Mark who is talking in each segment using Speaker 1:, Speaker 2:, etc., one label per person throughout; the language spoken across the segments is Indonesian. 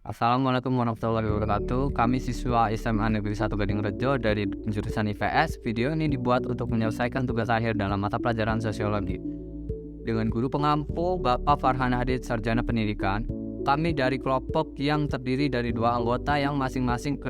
Speaker 1: Assalamualaikum warahmatullahi wabarakatuh. Kami siswa SMA Negeri 1 Gadingrejo dari jurusan IPS. Video ini dibuat untuk menyelesaikan tugas akhir dalam mata pelajaran sosiologi. Dengan guru pengampu Bapak Farhan Hadid, Sarjana Pendidikan, kami dari kelompok yang terdiri dari 2 anggota yang masing-masing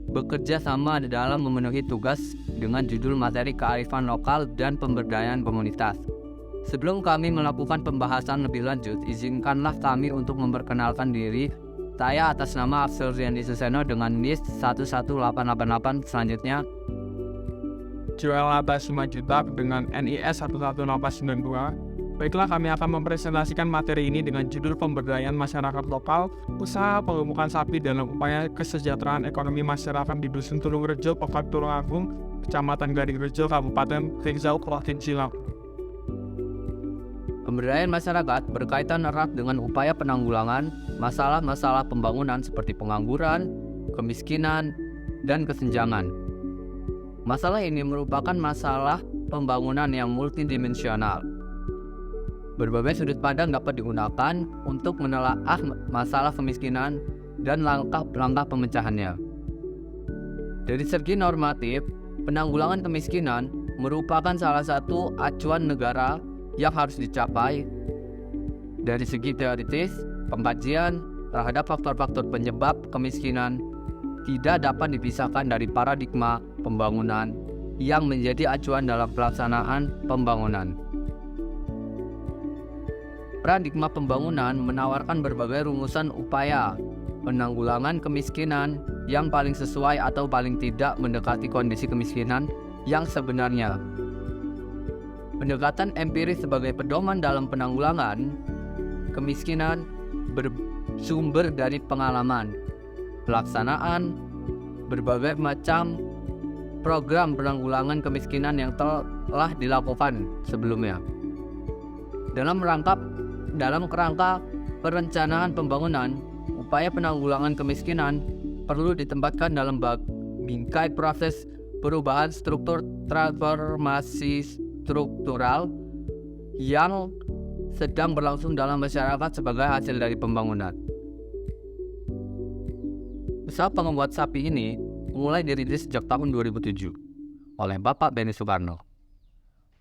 Speaker 1: bekerja sama dalam memenuhi tugas dengan judul materi kearifan lokal dan pemberdayaan komunitas. Sebelum kami melakukan pembahasan lebih lanjut, izinkanlah kami untuk memperkenalkan diri. Saya atas nama Afsel Riandi Suseno dengan NIS 11888, selanjutnya
Speaker 2: Joel Abbas Simanjuntak dengan NIS 11892. Baiklah, kami akan mempresentasikan materi ini dengan judul pemberdayaan masyarakat lokal, usaha pengemukan sapi dalam upaya kesejahteraan ekonomi masyarakat di Dusun Tulungrejo, Pekak Tulungagung, Kecamatan Gadingrejo, Kabupaten Riau, Provinsi Lampung.
Speaker 1: pemberdayaan masyarakat berkaitan erat dengan upaya penanggulangan masalah-masalah pembangunan seperti pengangguran, kemiskinan, dan kesenjangan. Masalah ini merupakan masalah pembangunan yang multidimensional. Berbagai sudut pandang dapat digunakan untuk menelaah masalah kemiskinan dan langkah-langkah pemecahannya. Dari segi normatif, penanggulangan kemiskinan merupakan salah satu acuan negara yang harus dicapai. Dari segi teoritis, pengkajian terhadap faktor-faktor penyebab kemiskinan tidak dapat dipisahkan dari paradigma pembangunan yang menjadi acuan dalam pelaksanaan pembangunan. Paradigma pembangunan menawarkan berbagai rumusan upaya penanggulangan kemiskinan yang paling sesuai atau paling tidak mendekati kondisi kemiskinan yang sebenarnya. Pendekatan empiris sebagai pedoman dalam penanggulangan kemiskinan bersumber dari pengalaman, pelaksanaan berbagai macam program penanggulangan kemiskinan yang telah dilakukan sebelumnya. Dalam kerangka perencanaan pembangunan, upaya penanggulangan kemiskinan perlu ditempatkan dalam bingkai proses perubahan struktur transformasi struktural yang sedang berlangsung dalam masyarakat sebagai hasil dari pembangunan. Usaha pengembuat sapi ini mulai dirintis sejak tahun 2007 oleh Bapak Benny Soekarno.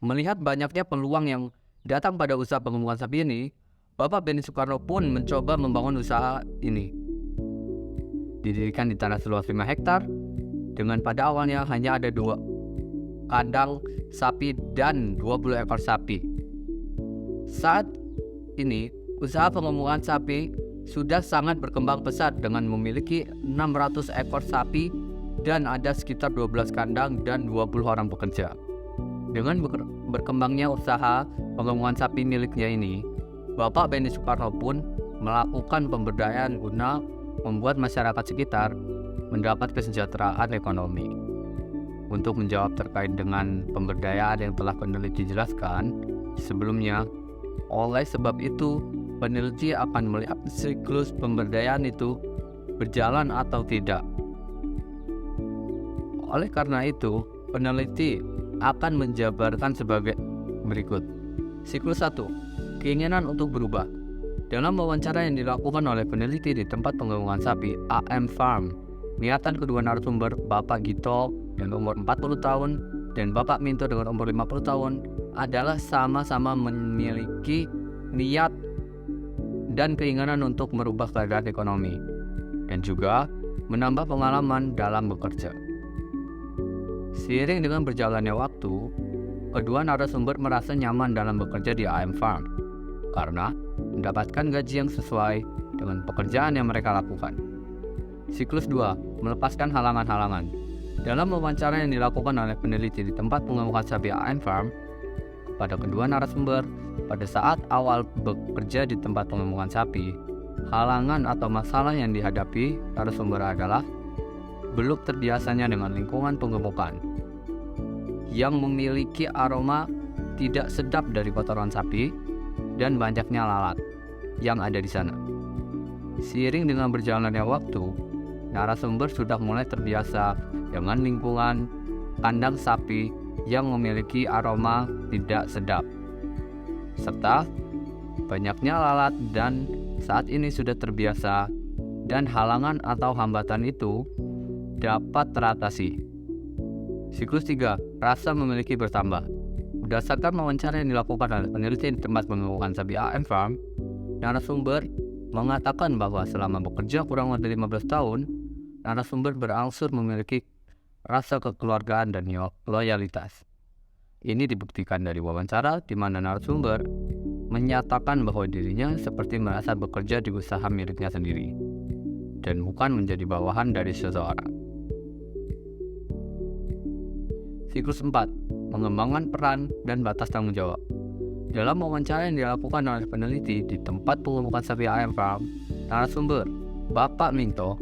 Speaker 1: Melihat banyaknya peluang yang datang pada usaha pengembuatan sapi ini, Bapak Benny Soekarno pun mencoba membangun usaha ini. Didirikan di tanah seluas 5 hektar, dengan pada awalnya hanya ada 2 kandang sapi dan 20 ekor sapi. Saat ini, usaha pengembuatan sapi sudah sangat berkembang pesat dengan memiliki 600 ekor sapi dan ada sekitar 12 kandang dan 20 orang pekerja. Dengan berkembangnya usaha pengembuatan sapi miliknya ini, Bapak Benny Soekarno pun melakukan pemberdayaan guna membuat masyarakat sekitar mendapat kesejahteraan ekonomi. Untuk menjawab terkait dengan pemberdayaan yang telah peneliti jelaskan sebelumnya, oleh sebab itu peneliti akan melihat siklus pemberdayaan itu berjalan atau tidak. Oleh karena itu, peneliti akan menjabarkan sebagai berikut. Siklus 1. Keinginan untuk berubah. Dalam wawancara yang dilakukan oleh peneliti di tempat pengembuatan sapi AM Farm, niatan kedua narasumber, Bapak Gito dengan umur 40 tahun dan Bapak Minto dengan umur 50 tahun adalah sama-sama memiliki niat dan keinginan untuk merubah keadaan ekonomi dan juga menambah pengalaman dalam bekerja. Seiring dengan berjalannya waktu, kedua narasumber merasa nyaman dalam bekerja di AM Farm karena mendapatkan gaji yang sesuai dengan pekerjaan yang mereka lakukan. Siklus 2. Melepaskan halangan-halangan. Dalam wawancara yang dilakukan oleh peneliti di tempat pengembuatan sapi AM Farm kepada kedua narasumber pada saat awal bekerja di tempat pengembuatan sapi, halangan atau masalah yang dihadapi narasumber adalah belum terbiasanya dengan lingkungan pengemukan yang memiliki aroma tidak sedap dari kotoran sapi dan banyaknya lalat yang ada di sana. Seiring dengan berjalannya waktu, narasumber sudah mulai terbiasa dengan lingkungan kandang sapi yang memiliki aroma tidak sedap, serta banyaknya lalat, dan saat ini sudah terbiasa dan halangan atau hambatan itu dapat teratasi. Siklus 3, rasa memiliki bertambah. Berdasarkan wawancara yang dilakukan oleh peneliti di tempat pengemukan sapi AM Farm, narasumber mengatakan bahwa selama bekerja kurang lebih 15 tahun, narasumber berangsur memiliki rasa kekeluargaan dan loyalitas. Ini dibuktikan dari wawancara di mana narasumber menyatakan bahwa dirinya seperti merasa bekerja di usaha miliknya sendiri dan bukan menjadi bawahan dari seseorang. Siklus 4, mengembangkan peran dan batas tanggung jawab. Dalam wawancara yang dilakukan oleh peneliti di tempat pengemukan sapi AM Farm, narasumber Bapak Minto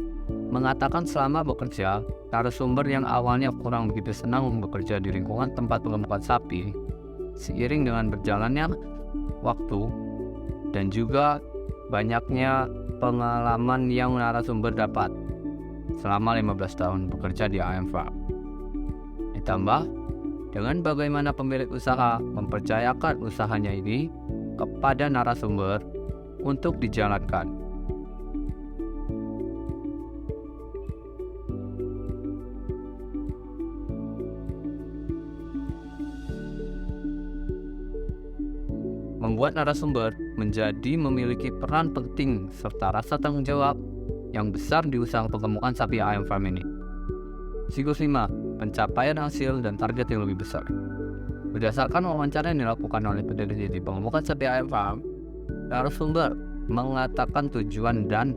Speaker 1: mengatakan selama bekerja, narasumber yang awalnya kurang begitu senang bekerja di lingkungan tempat pengemukan sapi, seiring dengan berjalannya waktu dan juga banyaknya pengalaman yang narasumber dapat selama 15 tahun bekerja di AM Farm. Ditambah dengan bagaimana pemilik usaha mempercayakan usahanya ini kepada narasumber untuk dijalankan. Membuat narasumber menjadi memiliki peran penting serta rasa tanggung jawab yang besar di usaha pengemukan sapi AM Farm ini. Siklus 5, pencapaian hasil dan target yang lebih besar. Berdasarkan wawancara yang dilakukan oleh peneliti di pengemukan sapi AM Farm, narasumber mengatakan tujuan dan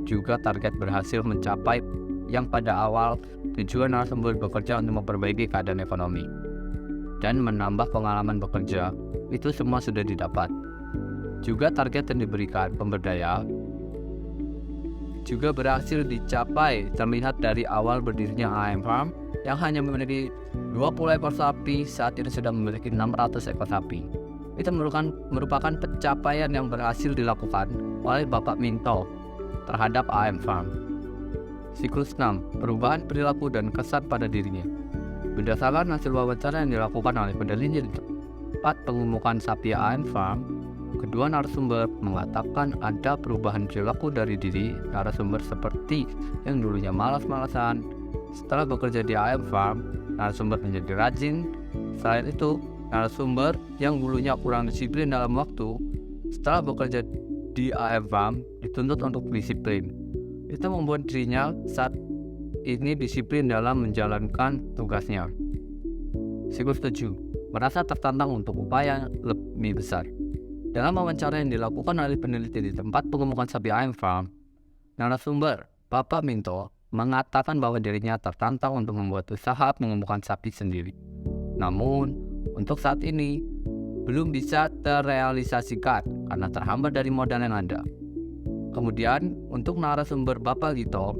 Speaker 1: juga target berhasil mencapai yang pada awal tujuan narasumber bekerja untuk memperbaiki keadaan ekonomi dan menambah pengalaman bekerja. Itu semua sudah didapat. Juga target yang diberikan pemberdaya juga berhasil dicapai, terlihat dari awal berdirinya AM Farm yang hanya memiliki 20 ekor sapi, saat ini sudah memiliki 600 ekor sapi. Itu merupakan pencapaian yang berhasil dilakukan oleh Bapak Minto terhadap AM Farm. Siklus 6, perubahan perilaku dan kesan pada dirinya. Berdasarkan hasil wawancara yang dilakukan oleh peneliti di tempat pengemukan sapi AM Farm, kedua narasumber mengatakan ada perubahan perilaku dari diri narasumber seperti yang dulunya malas-malasan. Setelah bekerja di AM Farm, narasumber menjadi rajin. Selain itu, narasumber yang dulunya kurang disiplin dalam waktu, setelah bekerja di AM Farm dituntut untuk disiplin. Itu membuat dirinya saat ini disiplin dalam menjalankan tugasnya. Siklus 7, merasa tertantang untuk upaya lebih besar. Dalam wawancara yang dilakukan oleh peneliti di tempat pengemukan sapi AM Farm, narasumber Bapak Minto mengatakan bahwa dirinya tertantang untuk membuat usaha pengemukan sapi sendiri. Namun, untuk saat ini belum bisa terrealisasikan karena terhambat dari modal yang ada. Kemudian, untuk narasumber Bapak Gito,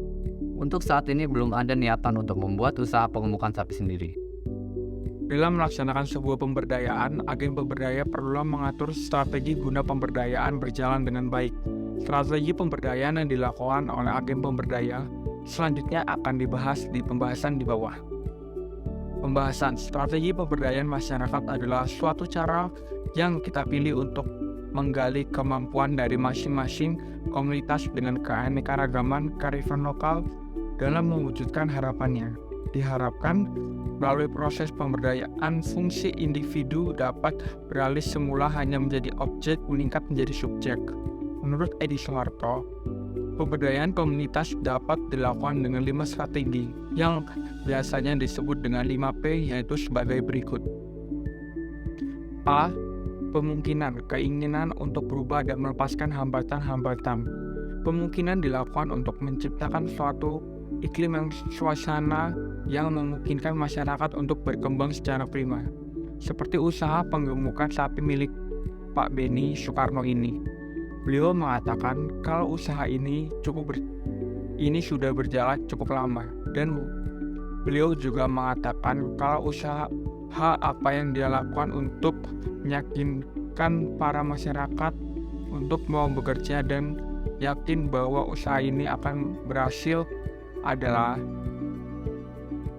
Speaker 1: untuk saat ini belum ada niatan untuk membuat usaha pengemukan sapi sendiri.
Speaker 2: Dalam melaksanakan sebuah pemberdayaan, agen pemberdaya perlu mengatur strategi guna pemberdayaan berjalan dengan baik. Strategi pemberdayaan yang dilakukan oleh agen pemberdaya selanjutnya akan dibahas di pembahasan di bawah. Pembahasan strategi pemberdayaan masyarakat adalah suatu cara yang kita pilih untuk menggali kemampuan dari masing-masing komunitas dengan keanekaragaman kearifan lokal dalam mewujudkan harapannya. Diharapkan melalui proses pemberdayaan, fungsi individu dapat beralih semula hanya menjadi objek meningkat menjadi subjek. Menurut Edi Soeharto, pemberdayaan komunitas dapat dilakukan dengan 5 strategi yang biasanya disebut dengan 5P, yaitu sebagai berikut. A. Pemungkinan, keinginan untuk berubah dan melepaskan hambatan-hambatan. Pemungkinan dilakukan untuk menciptakan suatu iklim yang suasana yang memungkinkan masyarakat untuk berkembang secara prima. Seperti usaha penggemukan sapi milik Pak Beni Soekarno ini. Beliau mengatakan kalau usaha ini sudah berjalan cukup lama, dan beliau juga mengatakan kalau usaha apa yang dia lakukan untuk meyakinkan para masyarakat untuk mau bekerja dan yakin bahwa usaha ini akan berhasil adalah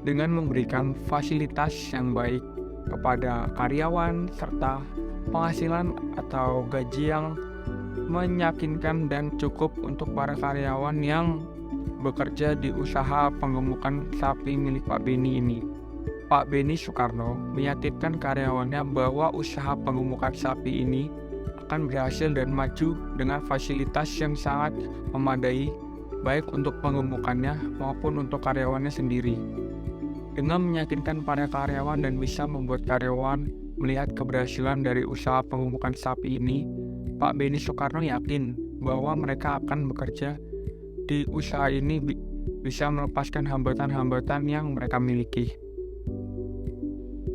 Speaker 2: dengan memberikan fasilitas yang baik kepada karyawan serta penghasilan atau gaji yang meyakinkan dan cukup untuk para karyawan yang bekerja di usaha pengemukan sapi milik Pak Beni ini. Pak Beni Soekarno meyakinkan karyawannya bahwa usaha pengemukan sapi ini akan berhasil dan maju dengan fasilitas yang sangat memadai, baik untuk pengemukannya maupun untuk karyawannya sendiri. Dengan meyakinkan para karyawan dan bisa membuat karyawan melihat keberhasilan dari usaha pengemukan sapi ini, Pak Beni Soekarno yakin bahwa mereka akan bekerja di usaha ini bisa melepaskan hambatan-hambatan yang mereka miliki.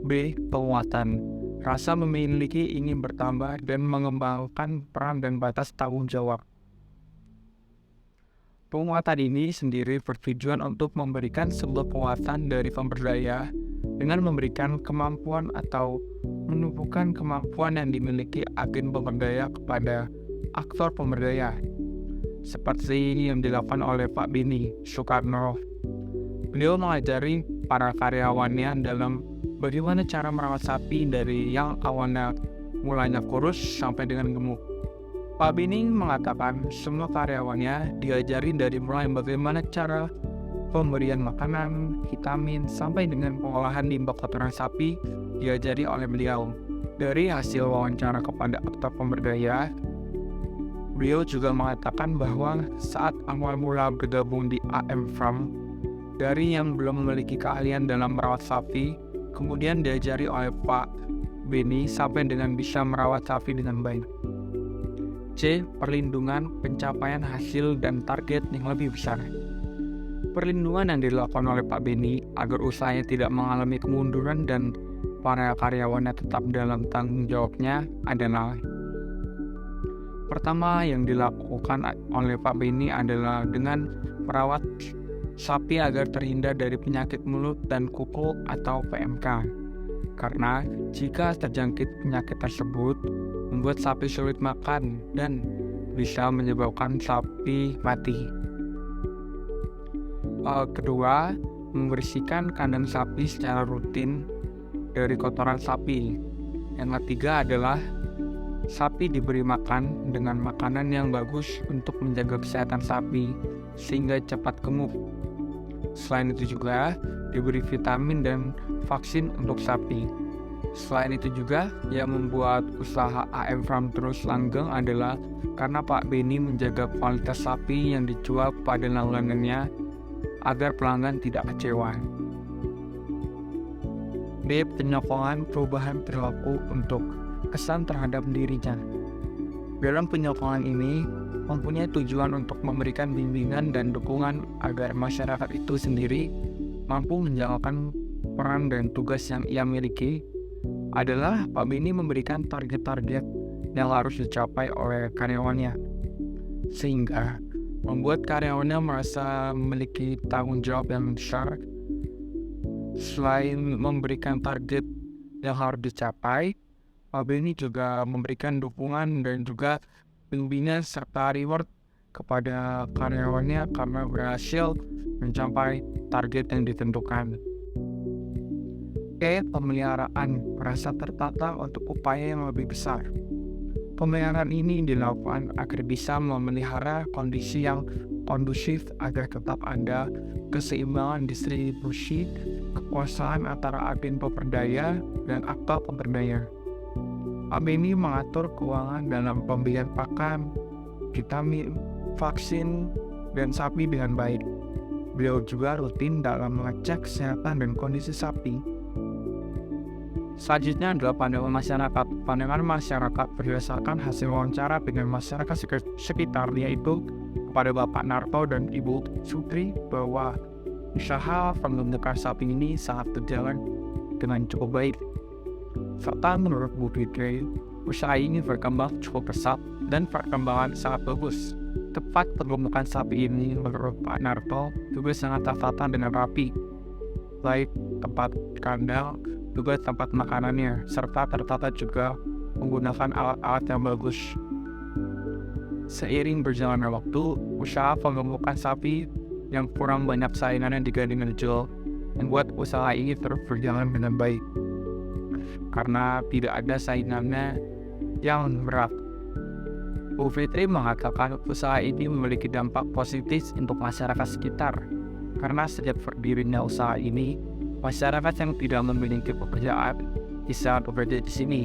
Speaker 2: B. Penguatan. Rasa memiliki ingin bertambah dan mengembangkan peran dan batas tanggung jawab. Penguatan ini sendiri bertujuan untuk memberikan sebuah penguatan dari pemberdaya dengan memberikan kemampuan atau menumbuhkan kemampuan yang dimiliki agen pemberdaya kepada aktor pemberdaya, seperti yang dilakukan oleh Pak Beni Soekarno. Beliau mengajari para karyawannya dalam bagaimana cara merawat sapi dari yang awalnya mulanya kurus sampai dengan gemuk. Pak Beni mengatakan semua karyawannya diajari dari mulai bagaimana cara pemberian makanan, vitamin, sampai dengan pengolahan limbah kotoran sapi diajari oleh beliau. Dari hasil wawancara kepada aktor pemberdaya, beliau juga mengatakan bahwa saat awal mula bergabung di AM Farm, dari yang belum memiliki keahlian dalam merawat sapi, kemudian diajari oleh Pak Beni sampai dengan bisa merawat sapi dengan baik. C. Perlindungan, pencapaian hasil dan target yang lebih besar. Perlindungan yang dilakukan oleh Pak Beni agar usahanya tidak mengalami kemunduran dan para karyawannya tetap dalam tanggung jawabnya adalah: pertama yang dilakukan oleh Pak Beni adalah dengan merawat sapi agar terhindar dari penyakit mulut dan kuku atau PMK. Karena jika terjangkit penyakit tersebut, membuat sapi sulit makan dan bisa menyebabkan sapi mati. Kedua, membersihkan kandang sapi secara rutin dari kotoran sapi. Yang ketiga adalah sapi diberi makan dengan makanan yang bagus untuk menjaga kesehatan sapi sehingga cepat gemuk. Selain itu juga diberi vitamin dan vaksin untuk sapi. Selain itu juga yang membuat usaha AM Farm terus langgeng adalah karena Pak Beni menjaga kualitas sapi yang dijual pada langganannya agar pelanggan tidak kecewa. B. Penyokongan perubahan perilaku untuk kesan terhadap dirinya. Dalam penyokongan ini mempunyai tujuan untuk memberikan bimbingan dan dukungan agar masyarakat itu sendiri mampu menjalankan peran dan tugas yang ia miliki. Adalah Pak Beni memberikan target-target yang harus dicapai oleh karyawannya, sehingga membuat karyawannya merasa memiliki tanggung jawab yang besar. Selain memberikan target yang harus dicapai, Pak Beni juga memberikan dukungan dan juga bimbingan serta reward kepada karyawannya karena berhasil mencapai target yang ditentukan. Pemeliharaan merasa tertata untuk upaya yang lebih besar. Pemeliharaan ini dilakukan agar bisa memelihara kondisi yang kondusif agar tetap ada keseimbangan distribusi kekuasaan antara agen pemberdaya dan aktor pemberdaya. Pak Beni mengatur keuangan dalam pembelian pakan, vitamin, vaksin, dan sapi dengan baik. Beliau juga rutin dalam mengecek kesehatan dan kondisi sapi. Selanjutnya adalah pandangan masyarakat. Pandangan masyarakat berdasarkan hasil wawancara dengan masyarakat sekitar, yaitu kepada Bapak Narto dan Ibu Sutri, bahwa usaha pengemukan sapi ini sangat berjalan dengan cukup baik. Serta menurut Bu Fitri, usaha ini berkembang cukup pesat dan perkembangan sangat bagus. Tempat pengemukan sapi ini menurut Pak Narto juga sangat tertata dengan rapi, baik tempat kandang juga tempat makanannya, serta tertata juga menggunakan alat-alat yang bagus. Seiring berjalannya waktu, usaha pengemukan sapi yang kurang banyak saingannya digandeng jual membuat usaha ini terus berjalan dengan baik karena tidak ada saingannya yang berat. Bu Fitri mengatakan usaha ini memiliki dampak positif untuk masyarakat sekitar, karena sejak berdirinya usaha ini, masyarakat yang tidak memiliki pekerjaan bisa bekerja di sini.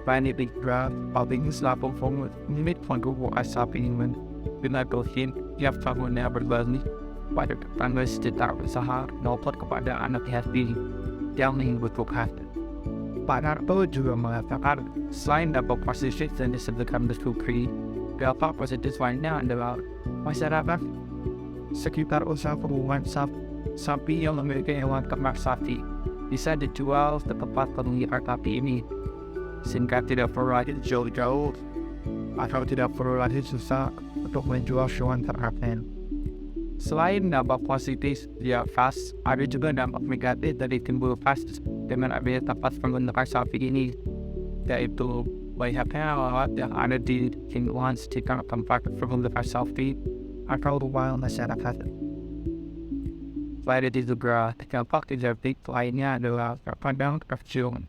Speaker 2: Planet Igra, paling selapung formu, limit penggugur asap ini dengan dohin tiap tahunnya berbalik pada tetangga sekitar usaha maupun kepada anak yatim yang membutuhkan. Pak Narto juga mengatakan, selain dampak positif yang disebutkan Bu Fitri, dampak positif lainnya adalah masyarakat sekitar usaha pengumuman sapi yang memiliki hewan ternak sapi bisa dijual ke tempat pemeliharaan sapi ini, sehingga tidak perlu lagi jauh-jauh atau tidak perlu lagi susah untuk menjual hewan ternaknya. Selain dampak positif di atas, ada juga dampak negatif dari timbul pas dengan adanya tempat pemeliharaan sapi ini, yaitu banyaknya lalat yang ada di lingkungan sekitar tempat pemeliharaan sapi atau rumah masyarakat. Selain itu juga, dampak negatif lainnya adalah terkadang tercium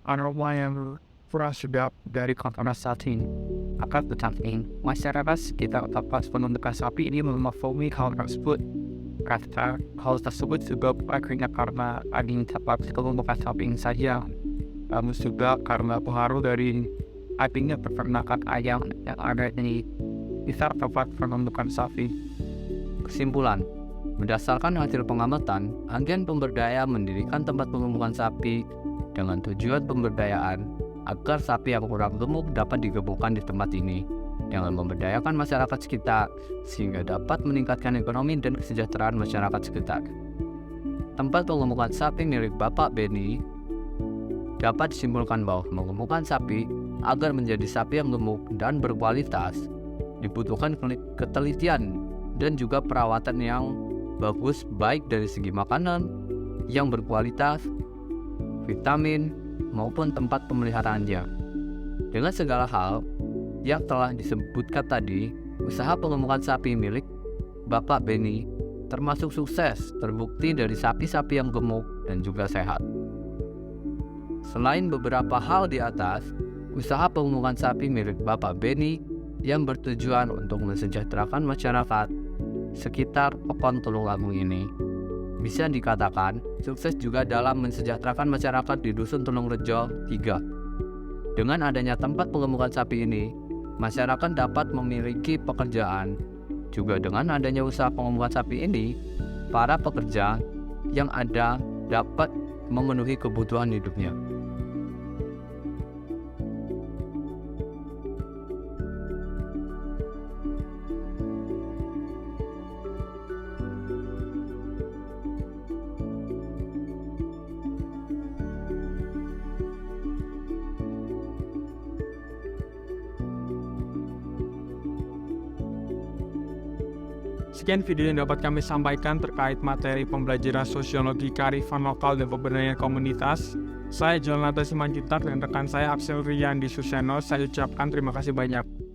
Speaker 2: aroma yang kurang sedap dari kotoran sapi. Akan tetapi, masyarakat sekitar tempat pemeliharaan sapi ini memahami hal tersebut. Karena hal tersebut juga bukan karena adanya tempat pemeliharaan sapi ini saja, namun juga karena pengaruh dari adanya peternakan ayam yang ada di sekitar tempat pemeliharaan sapi.
Speaker 1: Kesimpulan, berdasarkan hasil pengamatan, agen pemberdaya mendirikan tempat pengumuman sapi dengan tujuan pemberdayaan agar sapi yang kurang gemuk dapat digemukkan di tempat ini dengan memberdayakan masyarakat sekitar sehingga dapat meningkatkan ekonomi dan kesejahteraan masyarakat sekitar. Tempat pengemukan sapi milik Bapak Beni dapat disimpulkan bahwa mengemukan sapi agar menjadi sapi yang gemuk dan berkualitas dibutuhkan ketelitian dan juga perawatan yang bagus, baik dari segi makanan yang berkualitas, vitamin, maupun tempat pemeliharaannya. Dengan segala hal yang telah disebutkan tadi, usaha pengemukan sapi milik Bapak Beni termasuk sukses, terbukti dari sapi-sapi yang gemuk dan juga sehat. Selain beberapa hal di atas, usaha pengemukan sapi milik Bapak Beni yang bertujuan untuk mensejahterakan masyarakat sekitar Pekon Tulungagung ini bisa dikatakan sukses juga dalam mensejahterakan masyarakat di Dusun Tulungrejo 3. Dengan adanya tempat pengemukan sapi ini, masyarakat dapat memiliki pekerjaan. Juga dengan adanya usaha pengemukan sapi ini, para pekerja yang ada dapat memenuhi kebutuhan hidupnya.
Speaker 2: Sekian video yang dapat kami sampaikan terkait materi pembelajaran sosiologi kearifan lokal dan pemberdayaan komunitas. Saya Jonathan Simanjuntak dan rekan saya Absel Riyandi Suseno. Saya ucapkan terima kasih banyak.